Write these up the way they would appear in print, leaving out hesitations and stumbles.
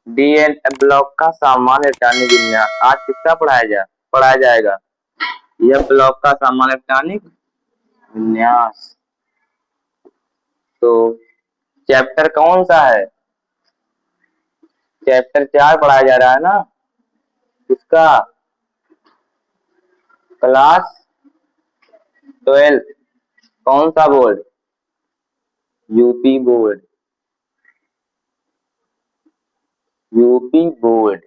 D n block का सामान्य electronic विन्यास आज किसका पढ़ाया जाएगा। यह ब्लॉक का सामान्य इलेक्ट्रॉनिक विन्यास। तो चैप्टर कौन सा है? चैप्टर 4 पढ़ाया जा रहा है ना। किसका? क्लास 12। कौन सा board? UP board. UP board.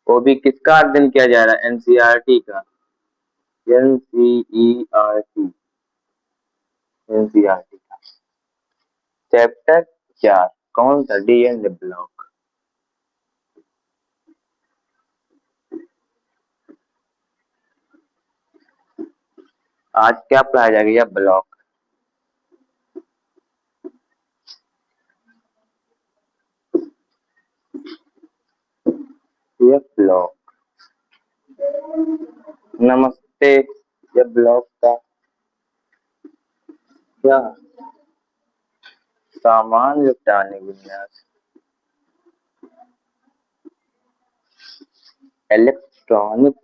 वो भी किसका अध्ययन किया जा रहा है? एनसीईआरटी का। एनसीईआरटी एनसीईआरटी का चैप्टर 4 कौन सा? D n block. आज क्या पढ़ाया जाएगा? यह ब्लॉक। यह ब्लॉक। नमस्ते। यह ब्लॉक का क्या सामान्य इलेक्ट्रॉनिक विन्यास। इलेक्ट्रॉनिक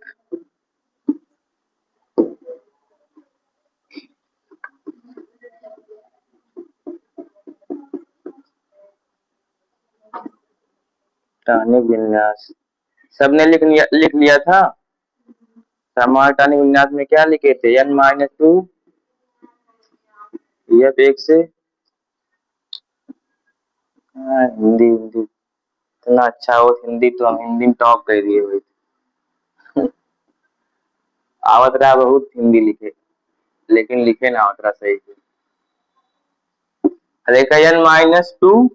विन्यास सबने लिख लिया था। सामान्य इलेक्ट्रॉनिक विन्यास में क्या लिखे थे? n-2 यह एक से हिंदी हिंदी इतना अच्छा हो हिंदी तो हम हिंदी में टॉप कर दिए हुए। आवत रहा बहुत हिंदी लिखे, लेकिन लिखे ना आवत रहा सही से। देखा n-2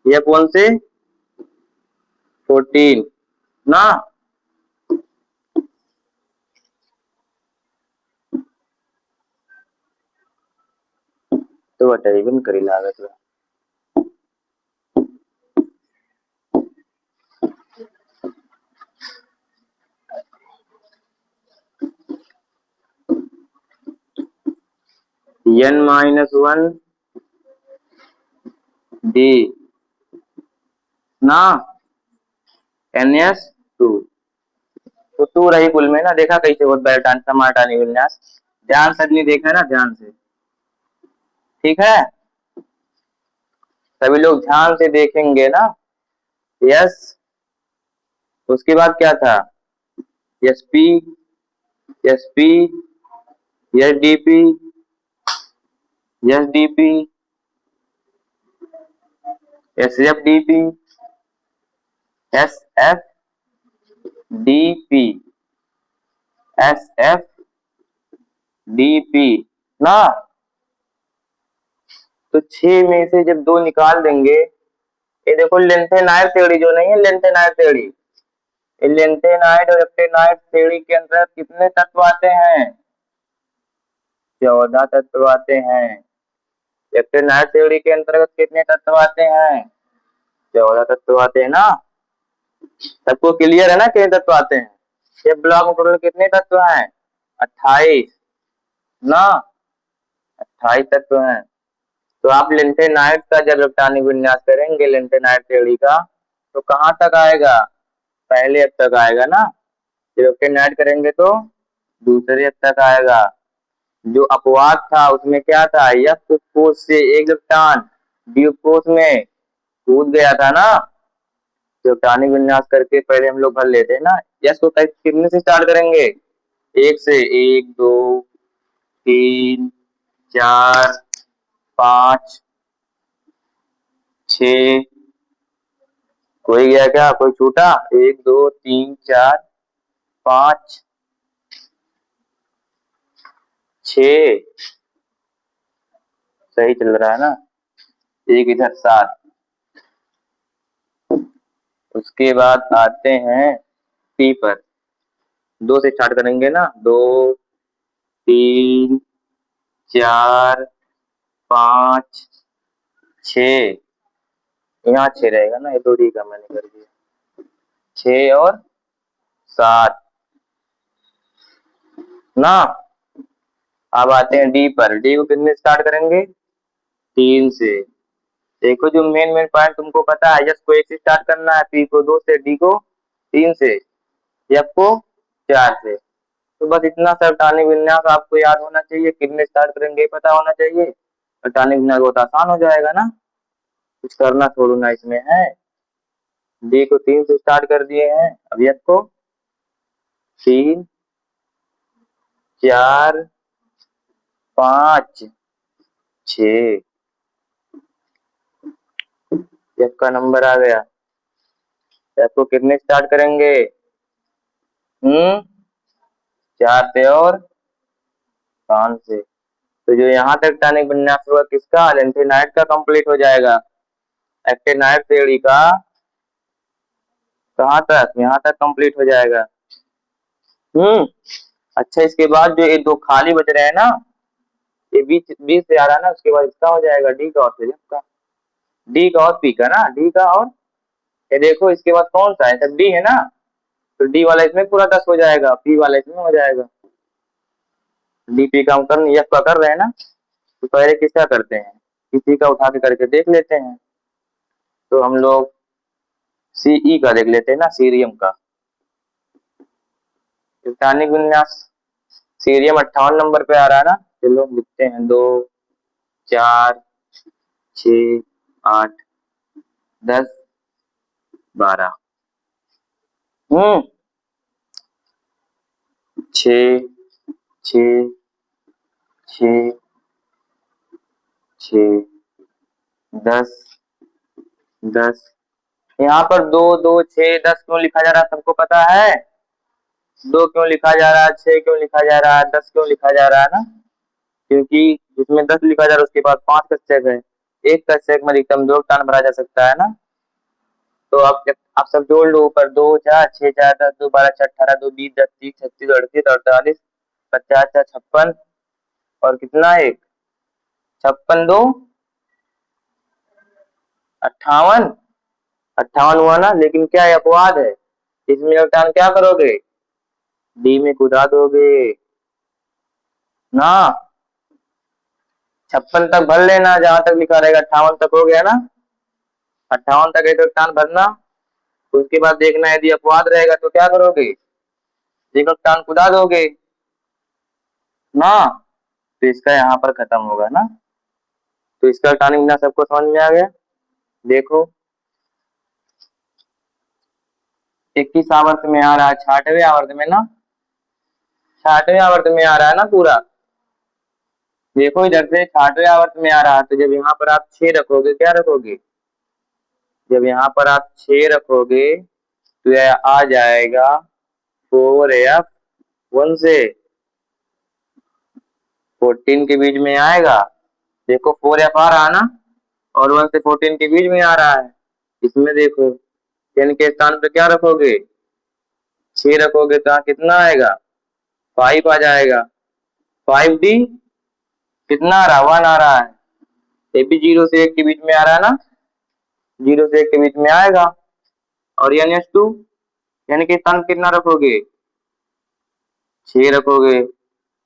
ये कौन से? 14 ना। तो बताइए करी लागत बा। n-1 डी ना ns2 तो 2 रही कुल में ना। देखा कैसे बहुत बड़ा टमाटर विन्यास। ध्यान से नहीं देखा ना, ध्यान से। ठीक है, सभी लोग ध्यान से देखेंगे ना। यस। उसके बाद क्या था? S P S P S D P S D P S F D P S F D P S F D P ना। तो 6 में से जब 2 निकाल देंगे, ये देखो लेंथेनाइड थ्योरी जो नहीं है, लेंथेनाइड थ्योरी, लेंथेनाइड और एक्टेनाइड थ्योरी के अंदर कितने तत्व आते हैं? 14 तत्व आते हैं। एक्टेनाइड थ्योरी के अंतर्गत कितने तत्व आते हैं? 14 तत्व आते हैं ना। सबको क्लियर है ना कितने तत्व आते हैं? ये ब्लॉक में टोटल कितने तत्व हैं? 28 ना। 28 तत्व हैं। तो आप लेंथेनाइड का जब इलेक्ट्रॉनिक विन्यास करेंगे लेंथेनाइड थ्योरी का, तो कहाँ तक आएगा? पहले अब तक आएगा ना। जब लेंथेनाइड करेंगे तो दूसरे अब तक आएगा। जो अपवाद था उसमें क्या था? यह कोष से एक इलेक्ट्रॉन डी कोष में कूद गया था ना। जो इलेक्ट्रॉनिक विन्यास करके पहले हम लोग भर लेते हैं ना। यस को कितने से स्टार्ट करेंगे? 1 से। 1 2 3 4 5 6 कोई गया क्या? कोई छूटा? 1 2 3 4 5 6 सही चल रहा है ना। एक इधर 7। उसके बाद आते हैं पी पर। 2 से स्टार्ट करेंगे ना। 2 3 4 5 6 यहाँ 6 रहेगा ना, ये तो डी का मैंने कर दिया। 6 और 7 ना। अब आते हैं डी पर। डी को कितने स्टार्ट करेंगे? 3 से। देखो जो मेन मेन पॉइंट तुमको पता है, एस को 1 से स्टार्ट करना है, पी को 2 से, डी को 3 से, एफ को 4 से। तो बस इतना सा टॉनिक विन्यास आपको याद होना चाहिए, कितने स्टार्ट करेंगे पता होना चाहिए, और टॉनिक विन्यास बहुत आसान हो जाएगा ना, कुछ करना थोड़ा ना इसमें है। डी को 3 से स्टार्ट कर दिए हैं, अब एफ को 3, 4, 5, 6, एफ का नंबर आ गया। एफ को कितने स्टार्ट करेंगे? 4 से और 5 से। तो जो यहाँ तक टॉनिक विन्यास हुआ किसका, लेंथेनाइड का कंप्लीट हो जाएगा। एक्टिनाइड थ्योरी का कहाँ तक, यहाँ तक कंप्लीट हो जाएगा। अच्छा, इसके बाद जो ये दो खाली बच रहे हैं ना, ये बीच बीच से आ रहा है ना, उसके बाद इसका हो जाएगा डी का और फिर का, डी का और पी का ना, डी का और ये देखो इसके बाद कौन सा है, सब डी है ना, तो डी वाला इसमें पूरा 10 हो जाएगा, पी वाला इसमें हो जाएगा। डी पी का हम कर एफ का कर रहे हैं ना, तो पहले किसका करते हैं, किसी का उठा के करके देख लेते हैं। तो हम लोग सीई का देख लेते हैं ना, सीरियम का। टॉनिक विन्यास सीरियम 58 नंबर पे आ रहा है ना, चलो लिखते हैं 2, 4, 6, 8, 10, 12। 6, 6, 6, 6, 10, 10। यहाँ पर 2, 2, 6, 10 क्यों लिखा जा रहा है, सबको पता है? 2 क्यों लिखा जा रहा है, 6 क्यों लिखा जा रहा है, 10 क्यों लिखा जा रहा है ना, क्योंकि जिसमें 10 लिखा जा रहा है उसके पास 5 कक्षक है, एक कक्षक में अधिकतम 2 टन भरा जा सकता है ना। तो आप सब जोड़ लो, ऊपर 2, 4, 6, 4, 10, 2, 12, 6, 18, 2, 20, 10, 30, 36, 38, 48, 50, 56, और कितना एक 56, 2, 58, 58 हुआ ना। लेकिन क्या है, अपवाद है, इसमें इलेक्ट्रॉन क्या करोगे, डी में कूदा दोगे ना। 56 तक भर लेना, जहां तक लिखा रहेगा 58 तक हो गया ना, 58 तक इलेक्ट्रॉन भरना। उसके बाद देखना यदि अपवाद रहेगा तो क्या करोगे, इलेक्ट्रॉन कूदा दोगे ना। तो इसका यहाँ पर खत्म होगा ना। तो इसका टॉनिक ना सबको समझ में आ गया। देखो 21 आवर्त में आ रहा है, 66वें आवर्त में ना, 66वें आवर्त में आ रहा है ना पूरा। देखो इधर से 66वें आवर्त में आ रहा है, तो जब यहाँ पर आप 6 रखोगे, क्या रखोगे, जब यहाँ पर आप 6 रखोगे तो यह आ जाएगा 4f1 से 14 के बीच में आएगा। देखो 4f आ रहा है ना, और 1 से 14 के बीच में आ रहा है। इसमें देखो 10 के स्थान पे क्या रखोगे, 6 रखोगे तो कितना आएगा, 5 आ जाएगा। 5d कितना आ रहा है, 1 आ रहा है। ये भी 0 से 1 के बीच में आ रहा है ना, 0 से 1 के बीच में आएगा। और NH2 यानी कि स्थान कितना रखोगे, 6 रखोगे,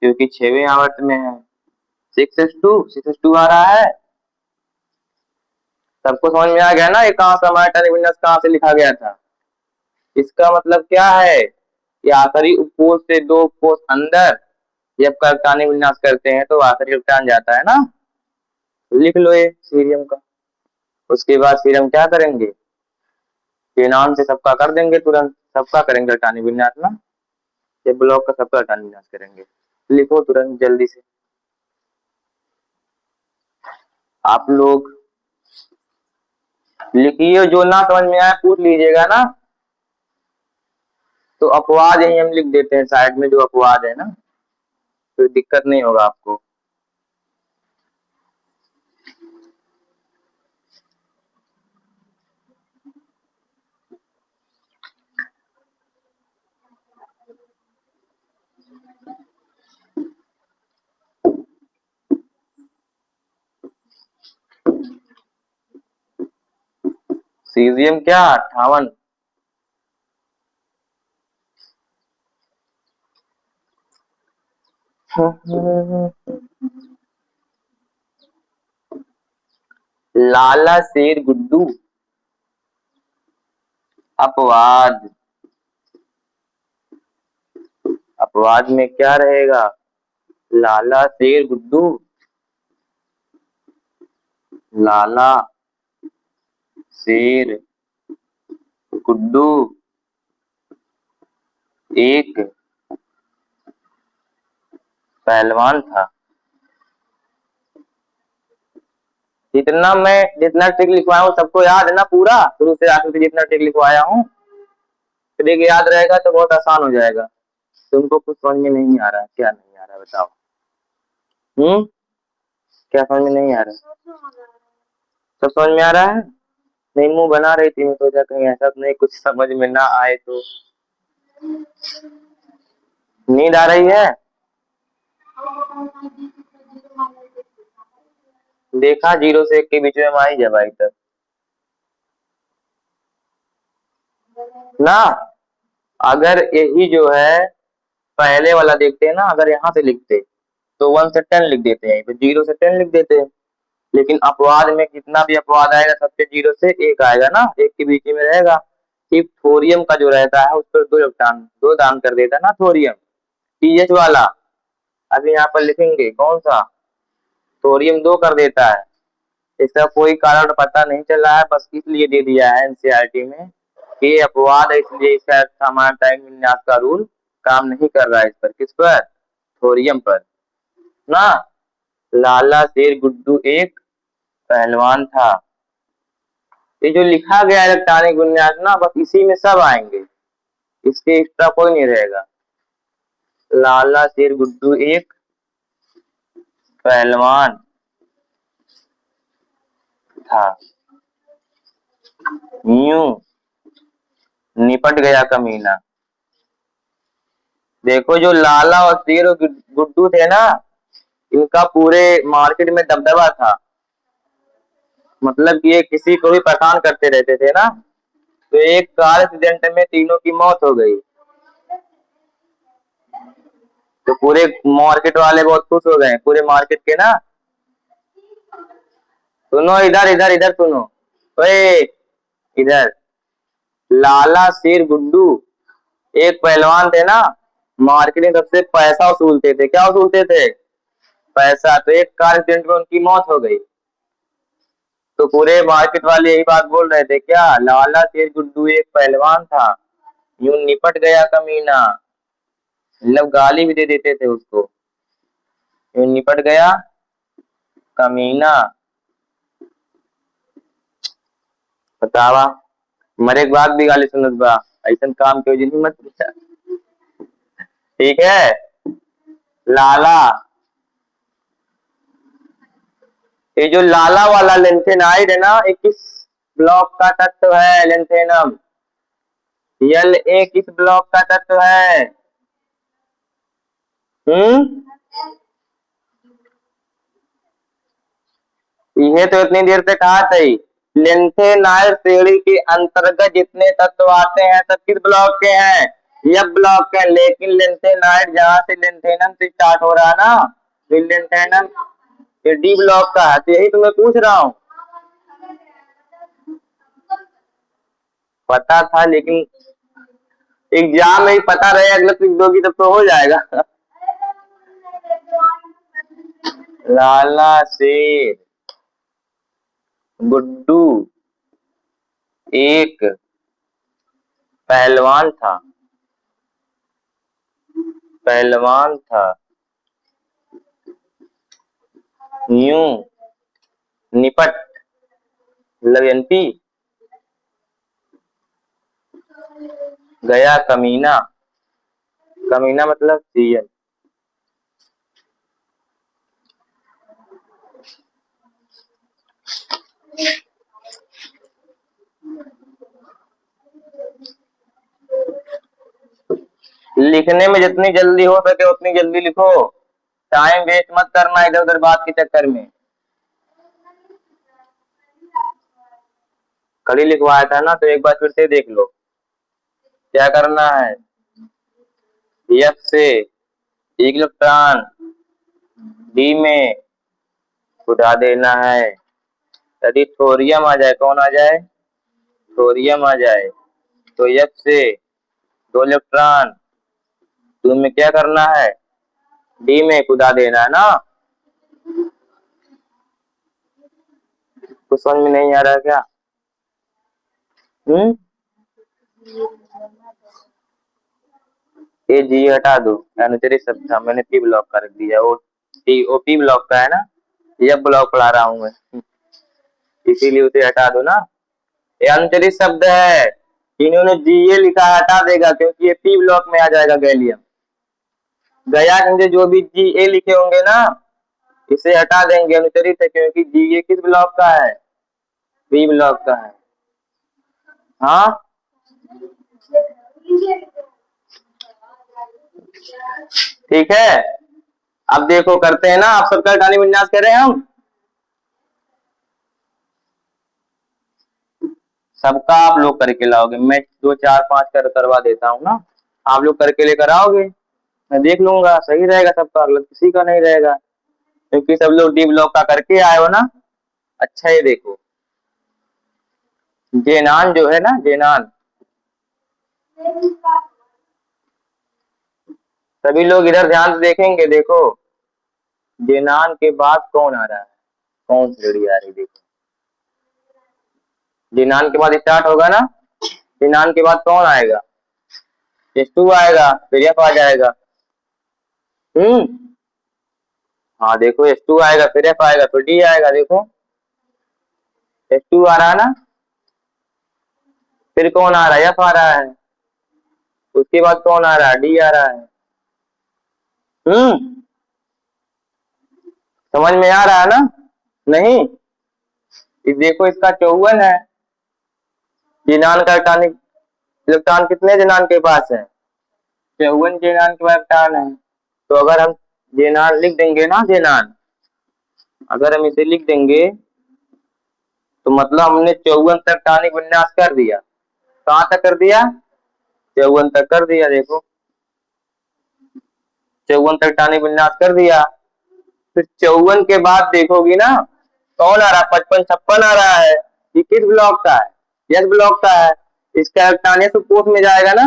क्योंकि 6वें आवर्त में है। 6s2 आ रहा है। सबको समझ में आ गया ना, ये कहाँ से हमारा टॉनिक विन्यास कहाँ से लिखा गया था। इसका मतलब क्या है, कि आखिरी उपकोष से 2 उपकोष अंदर जब टॉनिक विन्यास करते हैं तो आखिरी इलेक्ट्रॉन जाता है ना। लिख लो ये सीरियम का। उसके बाद फिर हम क्या करेंगे, नाम से सबका कर देंगे तुरंत, सबका करेंगे टॉनिक विन्यास ना, ये ब्लॉक का सबका टॉनिक विन्यास करेंगे। लिखो तुरंत जल्दी से आप लोग, लिखिए, जो ना समझ में आए पूछ लीजिएगा ना। तो अपवाद यही हम लिख देते हैं साइड में, जो अपवाद है ना, कोई दिक्कत नहीं होगा आपको। सीजियम क्या 58, लाला शेर गुड्डू अपवाद, अपवाद में क्या रहेगा? लाला शेर गुड्डू, लाला शेर गुड्डू एक पहलवान था। जितना ट्रिक लिखवाया हूँ सबको याद है ना? पूरा शुरू से आखिर तक जितना ट्रिक लिखवाया हूँ ट्रिक याद रहेगा तो बहुत आसान हो जाएगा। तुमको कुछ समझ में नहीं आ रहा है? क्या नहीं आ रहा है बताओ? क्या समझ में नहीं आ रहा है? सब समझ में आ रहा है? नहीं, मुंह बना रही थी, मैं सोचा कहीं ऐसा तो नहीं कुछ समझ में ना आए तो। नींद आ रही है? देखा 0 से 1 के बीच में हम आ ही जब आई तक ना। अगर यही जो है पहले वाला देखते हैं ना, अगर यहाँ से लिखते तो 1 से 10 लिख देते हैं, फिर 0 से 10 लिख देते हैं। लेकिन अपवाद में कितना भी अपवाद आएगा सबसे 0 से 1 आएगा ना, 1 के बीच में रहेगा। सिर्फ थोरियम का जो रहता है उस पर दो दान कर देता है ना थोरियम, TH वाला। अभी यहाँ पर लिखेंगे कौन सा? थोरियम 2 कर देता है। इसका कोई कारण पता नहीं चला है, बस इसलिए दे दिया है एनसीईआरटी में कि अपवाद है, इसलिए इसका समान टाइम विन्यास का रूल काम नहीं कर रहा है इस पर। किस पर? थोरियम पर ना। लाला शेर गुड्डू एक पहलवान था। ये जो लिखा गया इलेक्ट्रॉनिक विन्यास ना, बस इसी में सब आएंगे, इसके एक्स्ट्रा कोई नहीं रहेगा। लाला शेर गुड्डू एक पहलवान था, यूं निपट गया कमीना। देखो जो लाला और शेर और गुड्डू थे ना, इनका पूरे मार्केट में दबदबा था। मतलब कि ये किसी को भी परेशान करते रहते थे ना। तो एक कार एक्सीडेंट में तीनों की मौत हो गई, तो पूरे मार्केट वाले बहुत खुश हो गए, पूरे मार्केट के ना। सुनो इधर इधर इधर सुनो, ओए इधर। लाला शेर गुड्डू एक पहलवान थे ना, मार्केट में सबसे पैसा वसूलते थे। क्या वसूलते थे? पैसा। तो एक कार एक्सीडेंट में उनकी मौत हो गई, तो पूरे मार्केट वाले यही बात बोल रहे थे, क्या लाला शेर गुड्डू एक पहलवान था, यूं निपट गया कमीना। मतलब गाली भी दे देते थे उसको, यूं निपट गया कमीना। बतावा मरे के बाद भी गाली सुनत बा, ऐसा काम क्यों जिंदगी मत पूछा। ठीक है। लाला, ये जो लाला वाला लेंथेनाइड है ना, ये किस ब्लॉक का तत्व है? लेंथेनम La किस ब्लॉक का तत्व है? ये तो इतनी देर से कहा था ही। लेंथेनाइड श्रेणी के अंतर्गत जितने तत्व आते हैं सब किस ब्लॉक के हैं? F ब्लॉक के। लेकिन लेंथेनाइड जहां से लेंथेनम से स्टार्ट हो रहा है ना, तो लेंथेनम ये D ब्लॉक का है। तो यही तो मैं पूछ रहा हूँ, पता था लेकिन एग्जाम में ही पता रहे, अगला लिख दोगी तब तो हो जाएगा। लाला शेर गुड्डू एक पहलवान था, पहलवान था, यूं निपट मतलब NP गया कमीना। कमीना मतलब सीएम। लिखने में जितनी जल्दी हो सके उतनी जल्दी लिखो, टाइम वेस्ट मत करना इधर उधर बात के चक्कर में। कल ही लिखवाया था ना, तो एक बार फिर से देख लो। क्या करना है? F से इलेक्ट्रॉन D में उठा देना है, यदि थोरियम आ जाए, कौन आ जाए, थोरियम आ जाए, तो F से 2 इलेक्ट्रॉन तुम्हें क्या करना है, D में कुदा देना है ना। कुछ समझ में नहीं आ रहा क्या? ये G हटा दो, अनुचरित शब्द था, मैंने P ब्लॉक कर दिया। वो P ब्लॉक का है ना, F ब्लॉक पढ़ा रहा हूँ मैं, इसीलिए उसे हटा दो ना। ये अनुचरित शब्द है, इन्होंने Ga लिखा है, हटा देगा क्योंकि ये P ब्लॉक में आ जाएगा गैलियम। गया के जो भी Ga लिखे होंगे ना, इसे हटा देंगे, अनुचरित है क्योंकि Ga किस ब्लॉक का है, P ब्लॉक का है। हाँ ठीक है। अब देखो करते हैं ना, आप सबका इलेक्ट्रॉनिक विन्यास कर रहे हैं हम, सबका आप लोग करके लाओगे, मैं 2 4 5 करवा देता हूँ ना, आप लोग करके लेकर आओगे, मैं देख लूंगा सही रहेगा सबका, गलत किसी का नहीं रहेगा, क्योंकि सब लोग डी ब्लॉक का करके आए हो ना। अच्छा ये देखो, जेनान जो है ना, जेनान, सभी लोग इधर ध्यान से देखेंगे। देखो जेनान के बाद कौन आ रहा है, कौन सी लड़ी आ रही है, देखो जेनान के बाद स्टार्ट होगा ना, जेनान के बाद कौन आएगा, H2 आएगा, फिर F आ जाएगा। हाँ देखो H2 आएगा, फिर F आएगा, फिर D आएगा। देखो H2 आ रहा है ना, फिर कौन आ रहा है, F आ रहा है, उसके बाद कौन आ रहा है, D आ रहा है। समझ में आ रहा है ना? नहीं, देखो इसका 54 है, जेनान का इलेक्ट्रॉन कितने जेनान के पास है, 54 जेनान के पास इलेक्ट्रॉन है। तो अगर हम जेनान लिख देंगे ना, जेनान अगर हम इसे लिख देंगे तो मतलब हमने 54 तक टॉनिक विन्यास कर दिया। कहाँ तक कर दिया, 54 तक कर दिया। देखो 54 तक टॉनिक विन्यास कर दिया, फिर 54 के बाद देखोगी ना कौन आ रहा है, 55 56 आ रहा है, ये किस ब्लॉक का है, यस ब्लॉक का है। इसका इलेक्ट्रॉन एस उपकोष में जाएगा ना,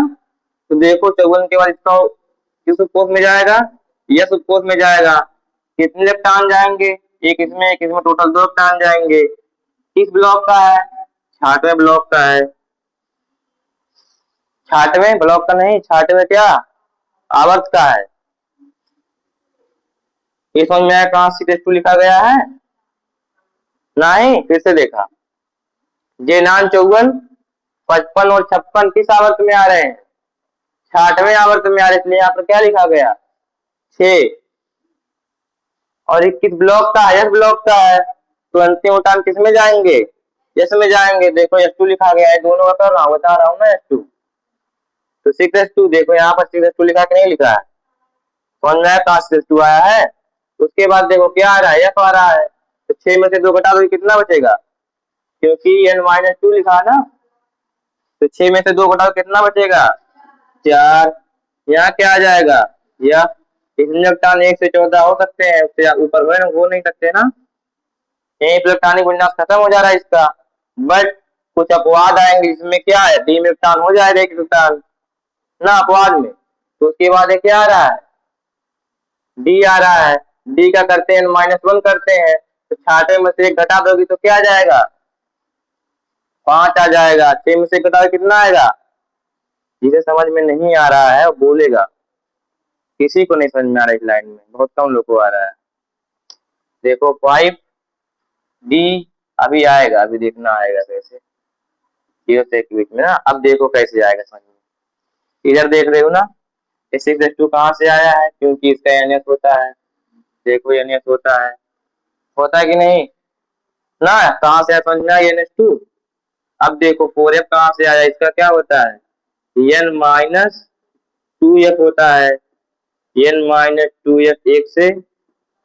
तो देखो 54 के बाद इसका किस उपकोष में जाएगा, यस उपकोष में जाएगा। कितने इलेक्ट्रॉन जाएंगे, एक इसमें टोटल 2 इलेक्ट्रॉन जाएंगे। किस ब्लॉक का है, 66वें ब्लॉक का है। 66वें ब्लॉक का नहीं, 66वें क्या आवर्त का है। ये समझ में आया कहां C2 लिखा गया है, नहीं फिर से देखा, जेनान 54 55 और 56 किस आवर्त में आ रहे हैं, 66वें आवर्त में आ रहे, इसलिए यहाँ पर क्या लिखा गया 6। और ये किस ब्लॉक का है, यस ब्लॉक का है, तो अंतिम उठान किस में जाएंगे, यस में जाएंगे। देखो S2 लिखा गया है, दोनों कर रहा हूँ, बता रहा हूँ ना S2, तो 6s2 देखो यहाँ पर 6s2 लिखा कि नहीं लिखा है, समझ में आया कहां 6s2 आया है। उसके बाद देखो क्या आ रहा है, F आ रहा है, तो 6 में से 2 घटा दो कितना बचेगा, क्योंकि n-2 लिखा है ना, तो 6 में से 2 घटाओ कितना बचेगा 4। यहाँ क्या आ जाएगा, या इसमें इलेक्ट्रॉन 1 से 14 हो सकते हैं, उससे ऊपर हो नहीं सकते ना, यही इलेक्ट्रॉनिक विन्यास खत्म हो जा रहा है इसका। बट कुछ अपवाद आएंगे, इसमें क्या है, डी में इलेक्ट्रॉन हो जाएगा एक इलेक्ट्रॉन ना अपवाद में, तो उसके बाद क्या आ रहा है, डी आ रहा है। डी का करते हैं -1 करते हैं, तो 66 में से 1 घटा दोगी तो क्या आ जाएगा 5 आ जाएगा। 6 में से घटाओ कितना आएगा, जिसे समझ में नहीं आ रहा है वो बोलेगा, किसी को नहीं समझ में आ रहा है, इस लाइन में बहुत कम लोग को आ रहा है। देखो 5 डी अभी आएगा, अभी देखना आएगा कैसे, 0 से 1 के बीच में ना। अब देखो कैसे आएगा समझ में, इधर देख रहे हो ना, 6s2 कहाँ से आया है, क्योंकि इसका NS होता है, देखो NS होता है कि नहीं ना, कहाँ से आया समझ में आया NS2। अब देखो 4f कहाँ से आया, इसका क्या होता है, n-2f होता है, n-2f 1 से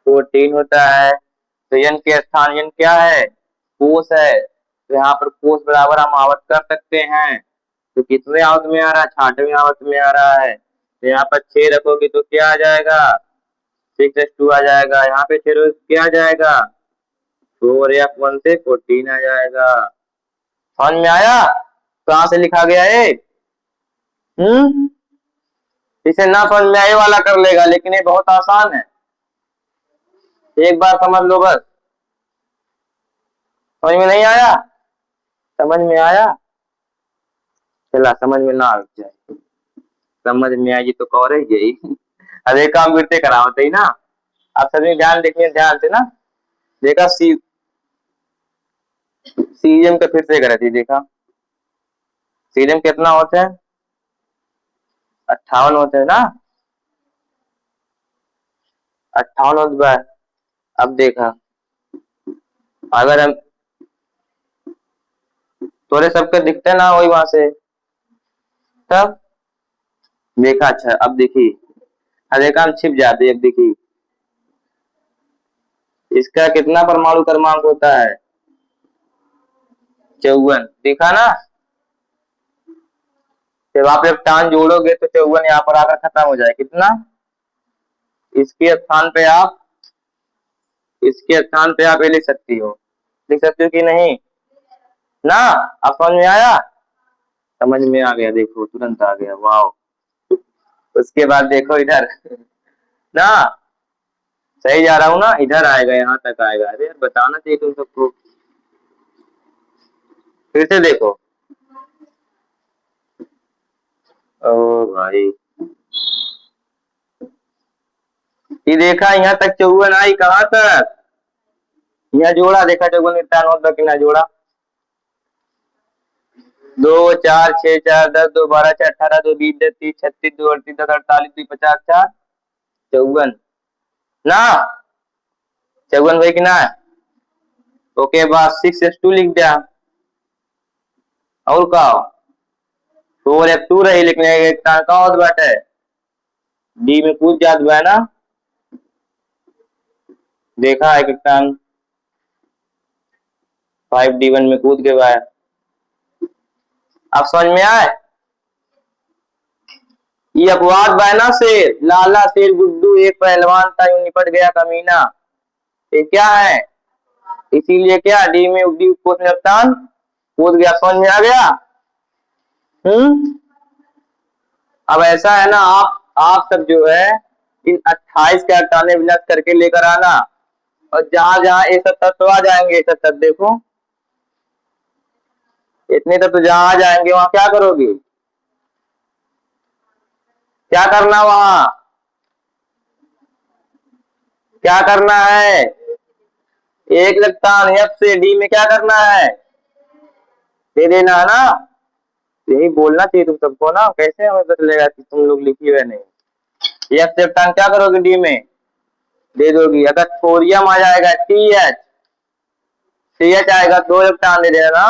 14 होता है, तो n के स्थान n क्या है, कोस है, तो यहाँ पर कोस बराबर हम आवत कर सकते हैं। तो कितने आवत में आ रहा है, 66वें आवत में आ रहा है, तो यहाँ पर 6 रखोगे तो क्या आ जाएगा 6s2 आ जाएगा, यहाँ पे 6 क्या आ जाएगा 4 या 1 से 14 आ जाएगा। समझ में आया कहाँ से लिखा गया है? इसे ना समझ में आए वाला कर लेगा, लेकिन ये बहुत आसान है, एक बार समझ लो बस। समझ में नहीं आया? समझ में आया? चला समझ में ना आ जाए, समझ में आएगी तो कह रही यही। अरे काम करते करावते ही ना। आप सभी ध्यान देखिए, ध्यान से ना। देखा सीरियम का फिर से करे थी, देखा सीरियम कितना होते हैं? 58 होते हैं ना, 58 होते हैं। अब देखा, अगर हम थोड़े सबके दिखते ना वही वहां से, तब देखा। अच्छा अब देखिए, अरे काम छिप जाती है। अब देखिए इसका कितना परमाणु क्रमांक होता है? 54। देखा ना, जब आप इलेक्ट्रॉन जोड़ोगे तो 54 यहाँ पर आकर खत्म हो जाए। कितना? इसके स्थान पे आप इसके स्थान पे आप ये लिख सकती हो, लिख सकती हो कि नहीं ना? आप समझ में आया? समझ में आ गया, देखो तुरंत आ गया, वाह। उसके बाद देखो इधर ना, सही जा रहा हूँ ना? इधर आएगा, यहाँ तक आएगा। अरे यार बताना चाहिए तुम सबको। फिर से देखो, ओ भाई, ये देखा यहाँ तक 54 आई, कहाँ तक? यहाँ जोड़ा, देखा 54 91 तक ना जोड़ा। 2 4 6 4 10 2 12 4 18 2 20 10 30 36 2 38 10 48 2 50 4 54 ना, 54 भाई कि ना? ओके बस 6s2 लिख दिया। और का 4f2 रही, लेकिन एक का होत बाटे डी में कूद जात बा ना। देखा है कितना 5d1 में कूद के बा। अब समझ में आए? ये अपवाद बा ना, शेर लाला शेर गुड्डू एक पहलवान था यूं निपट गया कमीना। ये क्या है? इसीलिए क्या डी में डी को नुकसान कूद गया। समझ में आ गया? अब ऐसा है ना, आप सब जो है इन 28 के हटाने विनाश करके लेकर आना, और जहां जहां ये सब तत्व आ जाएंगे, ये सब तत्व देखो, इतने तत्व जहां आ जाएंगे वहां क्या करोगे? क्या करना वहां? क्या करना है? एक लगतान एफ से डी में क्या करना है? दे देना है ना। यही बोलना चाहिए तुम सबको ना, कैसे हमें पता चलेगा कि तुम लोग लिखी हुए नहीं। एफ से लगतान क्या करोगे? डी में दे दोगी। अगर थोरियम आ जाएगा टी एच, टी एच आएगा 2 इलेक्ट्रॉन दे देना।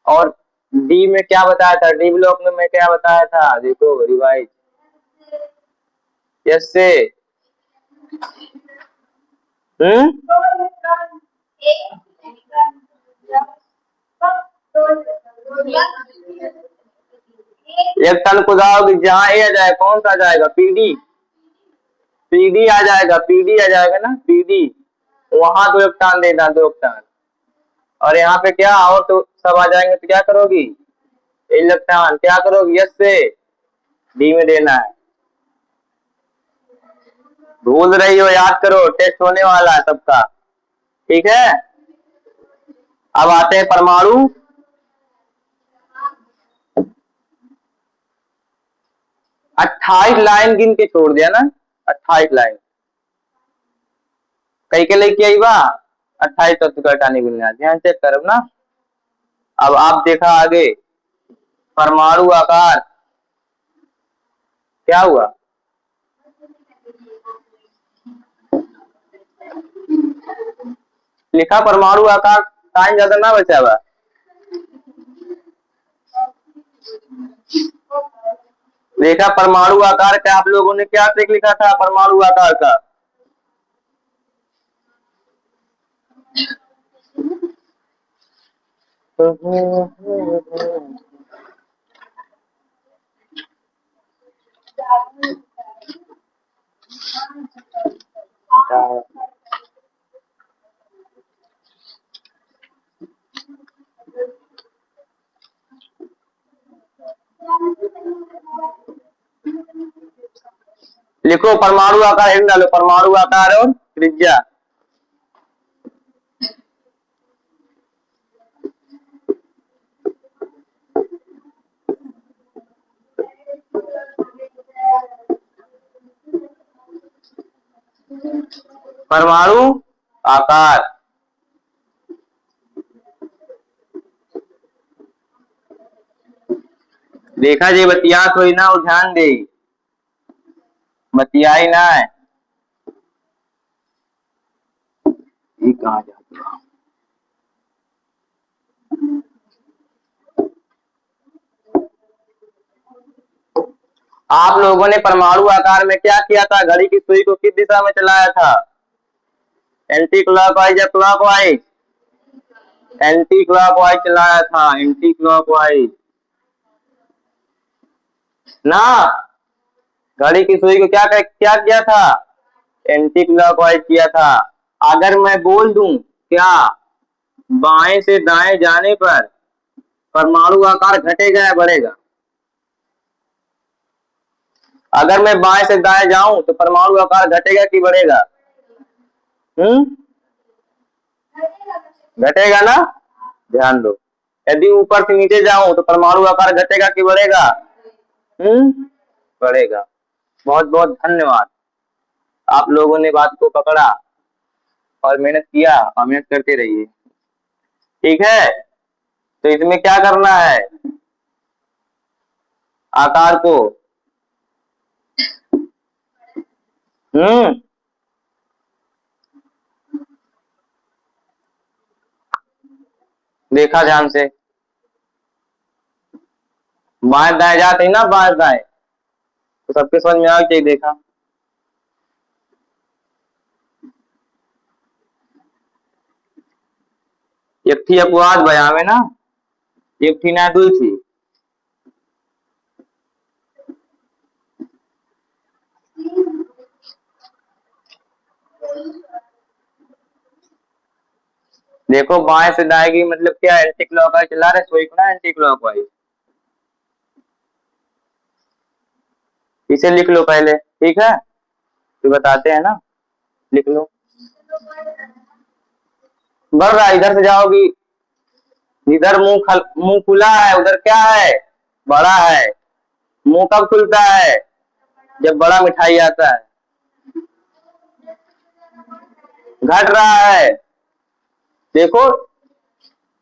और डी में क्या बताया था? डी ब्लॉक में मैं क्या बताया था? देखो रिवाइज, यस से हम्म इलेक्ट्रॉन को दाओगे जहां ए आ जाए, कौन सा आ जाएगा? पीडी, पीडी आ जाएगा, पीडी आ जाएगा ना, पीडी। वहां 2 इलेक्ट्रॉन देना, 2 इलेक्ट्रॉन। और यहाँ पे क्या और तो सब आ जाएंगे तो क्या करोगी? इलेक्ट्रॉन क्या करोगी? यस से डी में देना है। भूल रही हो, याद करो, टेस्ट होने वाला है सबका, ठीक है? अब आते हैं परमाणु। 28 लाइन गिन के छोड़ दिया ना, 28 लाइन कई के लिए किया बा। 28 तत्व का हटाने गिनना, ध्यान चेक करो ना। अब आप देखा आगे, परमाणु आकार क्या हुआ? लिखा परमाणु आकार, टाइम ज्यादा ना बचा हुआ। देखा परमाणु आकार का आप लोगों ने क्या ट्रिक लिखा था परमाणु आकार का? लिखो परमाणु आकार, हेडिंग डालो परमाणु आकार और त्रिज्या। परमाणु आकार, देखा जी बतिया कोई ना, वो ध्यान दे, बतियाई ना है। ये कहाँ जाता है? आप लोगों ने परमाणु आकार में क्या किया था? घड़ी की सुई को किस दिशा में चलाया था? एंटी क्लॉकवाइज या क्लॉकवाइज? एंटी क्लॉकवाइज चलाया था, एंटी क्लॉकवाइज ना। घड़ी की सुई को क्या किया था? एंटी क्लॉकवाइज किया था। अगर मैं बोल दूं क्या बाएं से दाएं जाने पर परमाणु आकार घटेगा या बढ़ेगा? अगर मैं बाएं से दाएं जाऊं तो परमाणु आकार घटेगा कि बढ़ेगा? घटेगा ना, ध्यान दो। यदि ऊपर से नीचे जाऊं तो परमाणु आकार घटेगा कि बढ़ेगा? बढ़ेगा। बहुत बहुत धन्यवाद, आप लोगों ने बात को पकड़ा और मेहनत किया, और मेहनत करते रहिए, ठीक है। तो इसमें क्या करना है? आकार को देखा ध्यान से, बाएं दाएं जाते ही ना, बाएं दाएं, तो सबके समझ में आ चाहिए। देखा, एक थी अपवाद बया में ना, एक थी ना दुई थी। देखो बाएं से दाएं की मतलब क्या? एंटी क्लॉकवाइज चला रहे सोई को ना, एंटी क्लॉकवाइज। इसे लिख लो पहले, ठीक है, तो बताते हैं ना, लिख लो। बढ़ रहा है, इधर से जाओगी, इधर मुंह खुला है, उधर क्या है? बड़ा है। मुंह कब खुलता है? जब बड़ा मिठाई आता है। घट रहा है, देखो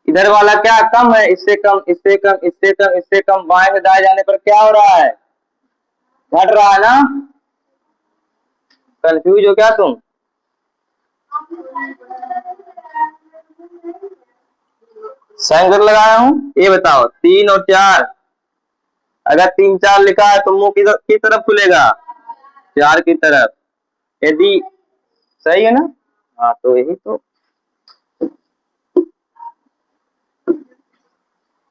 इधर वाला क्या कम है, इससे कम, इससे कम, इससे कम, इससे कम, बाएं से दाएं जाने पर क्या हो रहा है? घट रहा है ना। कंफ्यूज हो क्या तुम? सैंकर लगाया हूं, ये बताओ 3 और 4, अगर 3 4 लिखा है तो मुंह की तरफ खुलेगा? 4 की तरफ। यदि सही है ना, हाँ तो यही तो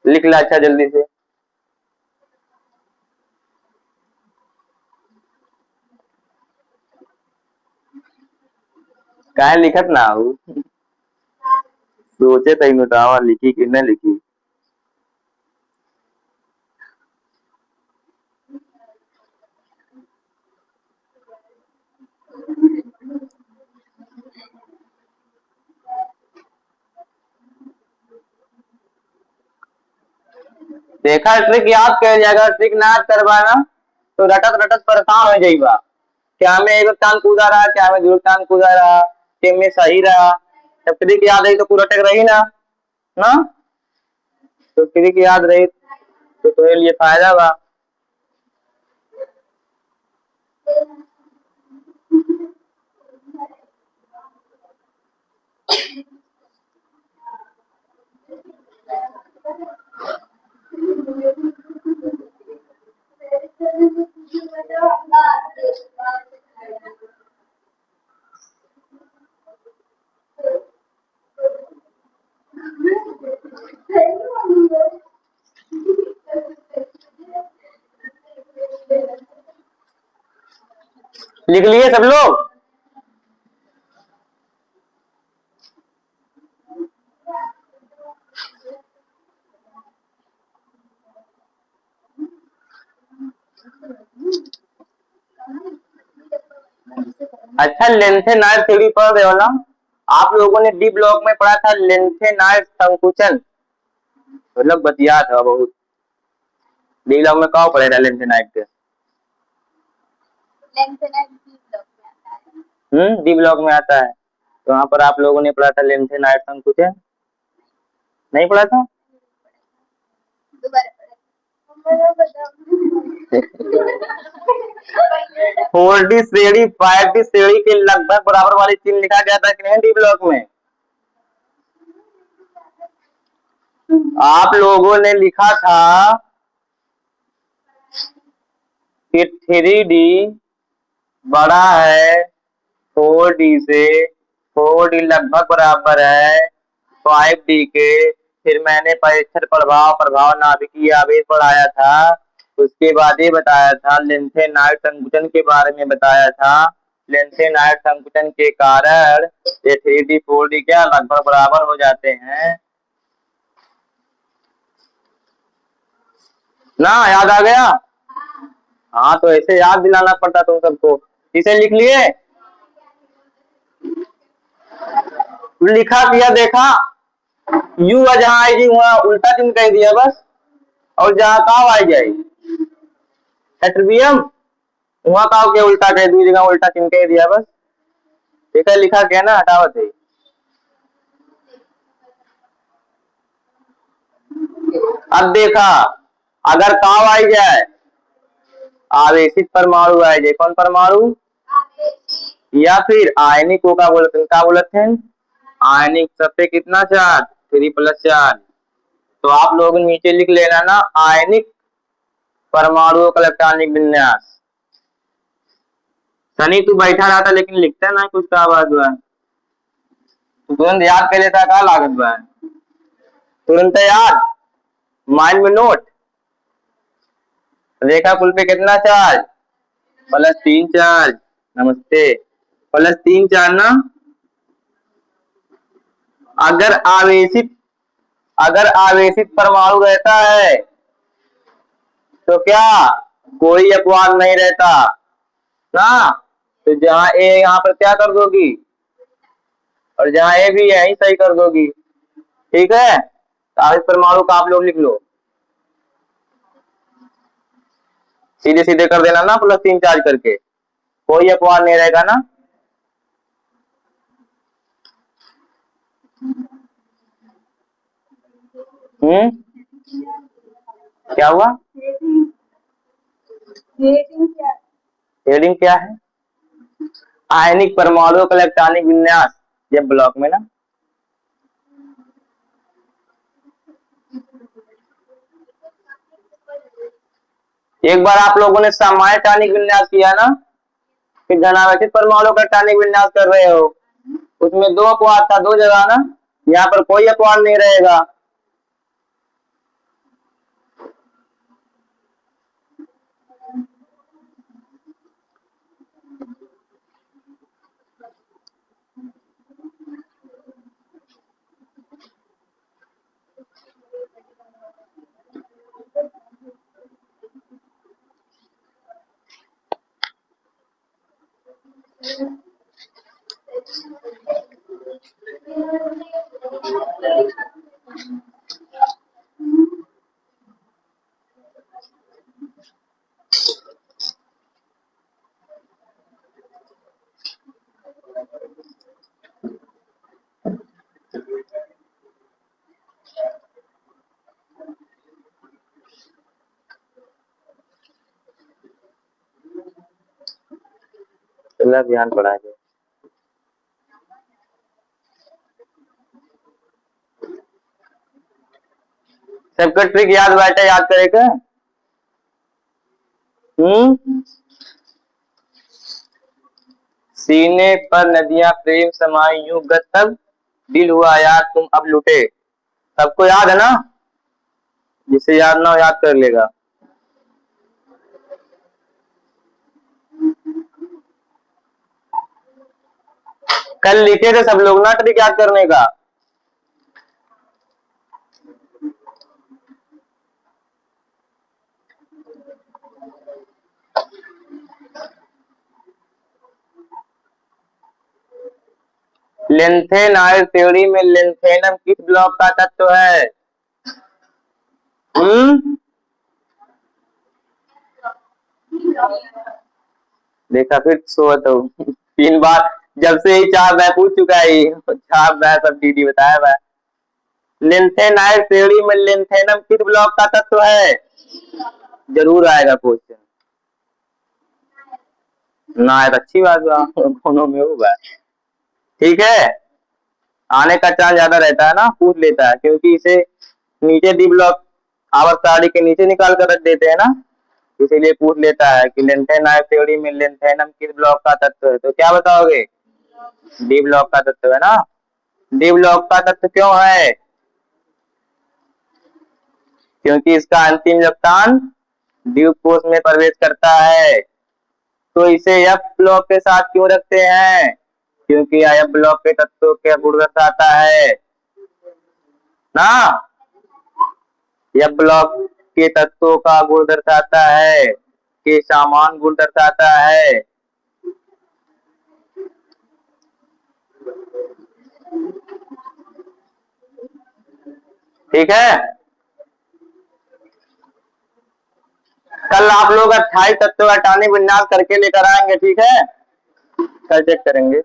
लिख ला अच्छा जल्दी से। काहे लिखत ना हो, सोचे तई बतावा लिखी कि न लिखी। देखा ट्रिक याद कर, अगर ट्रिक ना याद करवाना तो रटत रटत परेशान हो जाइबा। क्या में एक टांग कूदा रहा, क्या में दूर टांग कूदा रहा, के में सही रहा। जब ट्रिक याद रही तो पूरा टक रही ना, ना। तो ट्रिक याद रही तो तुम्हारे लिए फायदा बा। लिख लिए सब लोग? अच्छा, लेंथेनाइड थ्योरी पढ़ रहे हो ना? आप लोगों ने डी ब्लॉक में पढ़ा था लेंथेनाइड संकुचन, मतलब बतिया था बहुत। डी ब्लॉक में कहाँ पढ़े था लेंथेनाइड के? डी ब्लॉक में आता है, तो वहां पर आप लोगों ने पढ़ा था लेंथेनाइड संकुचन, नहीं पढ़ा था? फोर डी श्रेणी 5D श्रेणी के लगभग बराबर वाली चिन्ह लिखा गया था कि नहीं डी ब्लॉक में? आप लोगों ने लिखा था कि 3D बड़ा है 4D से, 4D लगभग बराबर है 5D के। फिर मैंने परीक्षण प्रभाव, प्रभाव नाभिकीय आवेश पढ़ाया था। उसके बाद ये बताया था लेंथेनाइड संकुचन के बारे में बताया था। लेंथेनाइड संकुचन के कारण ये 3D 4D क्या लगभग बराबर हो जाते हैं ना, याद आ गया? हाँ, तो ऐसे याद दिलाना पड़ता तुम सबको। इसे लिख लिए? लिखा किया देखा? यू जहां आएगी वहां उल्टा चिन्ह कह दिया बस, और जहां काव आई जाए एट्रिबियम, वहां काव के उल्टा कह दी, जगह उल्टा चिन्ह कह दिया बस। ठीक है, लिखा क्या ना, हटावत है। अब देखा, अगर काव आई जाए, आवेशित परमाणु आ जाए, कौन परमाणु? या फिर आयनिक को क्या बोलते हैं? आयनिक, सब पे कितना चार्ज? 3 + चार्ज। तो आप लोग नीचे लिख लेना ना, आयनिक परमाणुओं का इलेक्ट्रॉनिक विन्यास। सनी तू बैठा रहा था लेकिन लिखता ना कुछ, का बात हुआ? तू तुरंत याद कर लेता, का लागत बा? तुरंत याद, माइंड में नोट। रेखा कुल पे कितना चार्ज? +3 चार्ज। नमस्ते। +3 चार्ज ना। अगर आवेशित अगर आवेशित परमाणु रहता है तो क्या कोई अपवाद नहीं रहता ना? तो जहां ए यहाँ पर क्या कर दोगी, और जहां ए भी यही सही कर दोगी। ठीक है, तो आवेशित परमाणु का आप लोग लिख लो, सीधे सीधे कर देना ना, +3 चार्ज करके, कोई अपवाद नहीं रहेगा ना। हम्म, क्या हुआ? हेडिंग क्या है? आयनिक परमाणुओं का इलेक्ट्रॉनिक विन्यास, ये ब्लॉक में ना। एक बार आप लोगों ने सामान्य टॉनिक विन्यास किया ना, कि धनावेशित परमाणु का टॉनिक विन्यास कर रहे हो, उसमें 2 अपवाद था, 2 जगह ना। यहाँ पर कोई अपवाद नहीं रहेगा। चला ध्यान पड़ा है। सबका ट्रिक याद बैठे, याद करेगा। सीने पर नदियां प्रेम समाई यूं तब दिल हुआ यार तुम अब लुटे। सबको याद है ना? जिसे याद ना हो याद कर लेगा। कल लिखे थे सब लोग ना ट्रिक याद करने का। लेंथेनाइड थ्योरी में लेंथेनम किस ब्लॉक का तत्व है? देखा फिर सो तो 3 बार जब से ही 4 बार पूछ चुका है, 4 बार सब दीदी बताया बा। लेंथेनाइड थ्योरी में लेंथेनम किस ब्लॉक का तत्व है? जरूर आएगा क्वेश्चन ना, है तो अच्छी बात है, दोनों में होगा। ठीक है, आने का चांस ज्यादा रहता है ना, पूछ लेता है, क्योंकि इसे नीचे डी ब्लॉक आवर्त सारणी के नीचे निकाल कर रख देते हैं ना, इसीलिए पूछ लेता है कि लेंथेनाइड थ्योरी में लेंथेनम किस ब्लॉक का तत्व है। तो क्या बताओगे? डी ब्लॉक का तत्व है ना। डी ब्लॉक का तत्व क्यों है? क्योंकि इसका अंतिम योगदान द्वीप कोष में प्रवेश करता है। तो इसे एफ ब्लॉक के साथ क्यों रखते हैं? क्योंकि एफ ब्लॉक के तत्वों के गुण दर्शाता है ना, एफ ब्लॉक के तत्वों का गुण दर्शाता है, के समान गुण दर्शाता है। ठीक है, कल आप लोग 28 तत्व हटाने विन्यास करके लेकर आएंगे। ठीक है, कल चेक करेंगे।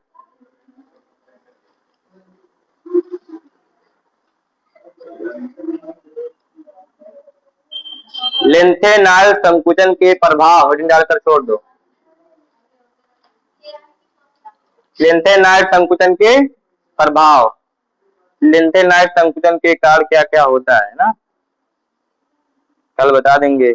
लेंथेनाइड संकुचन के प्रभाव डालकर छोड़ दो। लेंथेनाइड संकुचन के प्रभाव, लेंथेनाइड संकुचन के कारण क्या क्या होता है ना, कल बता देंगे।